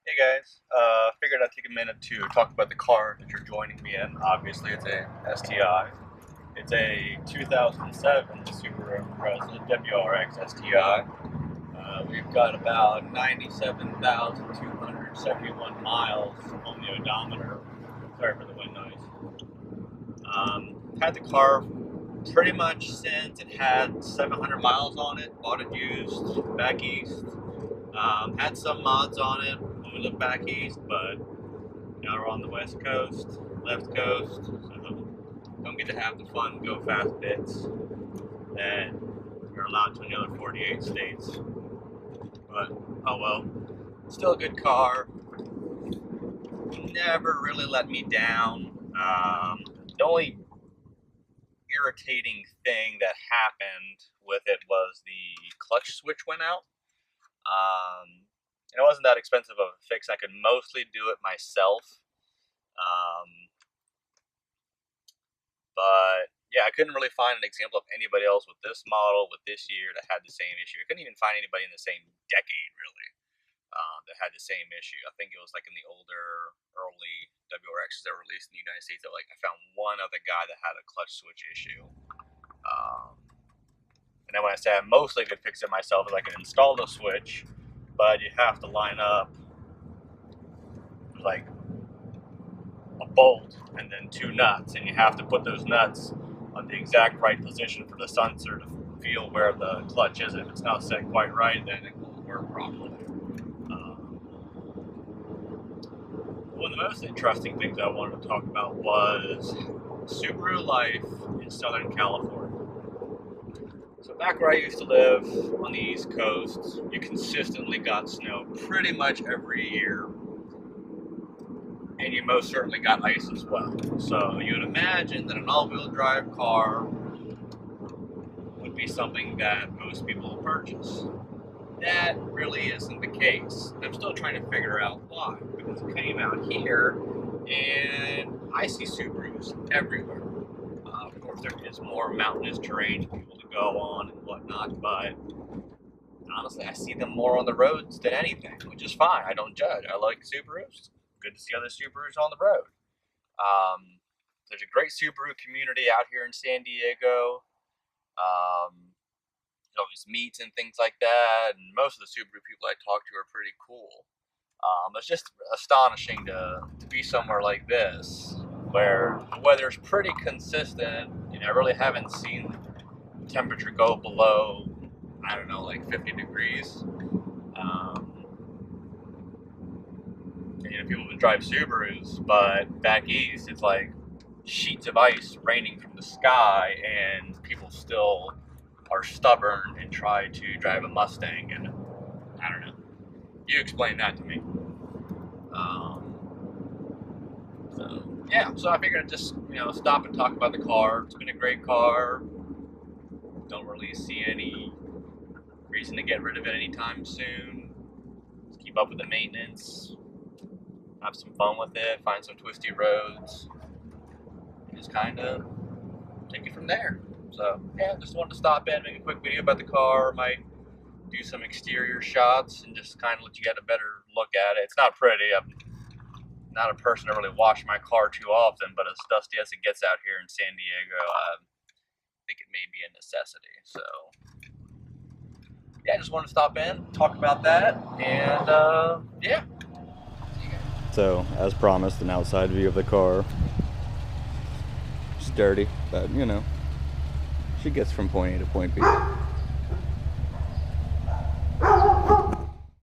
Hey guys, figured I'd take a minute to talk about the car that you're joining me in. Obviously, it's a STI. It's a 2007 Subaru Impreza WRX STI. We've got about 97,271 miles on the odometer. Sorry for the wind noise. Had the car pretty much since it had 700 miles on it. Bought it used back east. Had some mods on it when we lived back east, but now we're on the west coast, left coast, so don't get to have the fun go fast bits that you're allowed to in the other 48 states. But oh well, still a good car. Never really let me down. The only irritating thing that happened with it was the clutch switch went out. And it wasn't that expensive of a fix. I could mostly do it myself. Um, but yeah, I couldn't really find an example of anybody else with this model, with this year, that had the same issue. I couldn't even find anybody in the same decade, really, that had the same issue. I think it was like in the older, early WRXs that were released in the United States. That like I found one other guy that had a clutch switch issue. And then when I say I mostly could fix it myself, is I could install the switch, but you have to line up like a bolt and then two nuts, and you have to put those nuts on the exact right position for the sensor to feel where the clutch is. If it's not set quite right, then it won't work properly. One of the most interesting things I wanted to talk about was Subaru life in Southern California. So back where I used to live on the East Coast, you consistently got snow pretty much every year. And you most certainly got ice as well. So you would imagine that an all-wheel drive car would be something that most people will purchase. That really isn't the case. I'm still trying to figure out why. Because I came out here and I see Subarus everywhere. Of course, there is more mountainous terrain for people to go on and whatnot, but honestly, I see them more on the roads than anything, which is fine. I don't judge. I like Subarus. Good to see other Subarus on the road. There's a great Subaru community out here in San Diego. There's always meets and things like that, and most of the Subaru people I talk to are pretty cool. It's just astonishing to be somewhere like this, where the weather's pretty consistent. I really haven't seen the temperature go below, I don't know, like 50 degrees. People can drive Subarus, but back east it's like sheets of ice raining from the sky, and people still are stubborn and try to drive a Mustang, and I don't know. You explain that to me. So I figured I'd just stop and talk about the car. It's been a great car. Don't really see any reason to get rid of it anytime soon. Just keep up with the maintenance. Have some fun with it, find some twisty roads, and just kind of take it from there. So yeah, just wanted to stop in, make a quick video about the car. Might do some exterior shots and just kind of let you get a better look at it. It's not pretty. I'm not a person to really wash my car too often, but as dusty as it gets out here in San Diego, I think it may be a necessity. So yeah, just wanted to stop in, talk about that, and yeah. So, as promised, an outside view of the car. It's dirty, but she gets from point A to point B.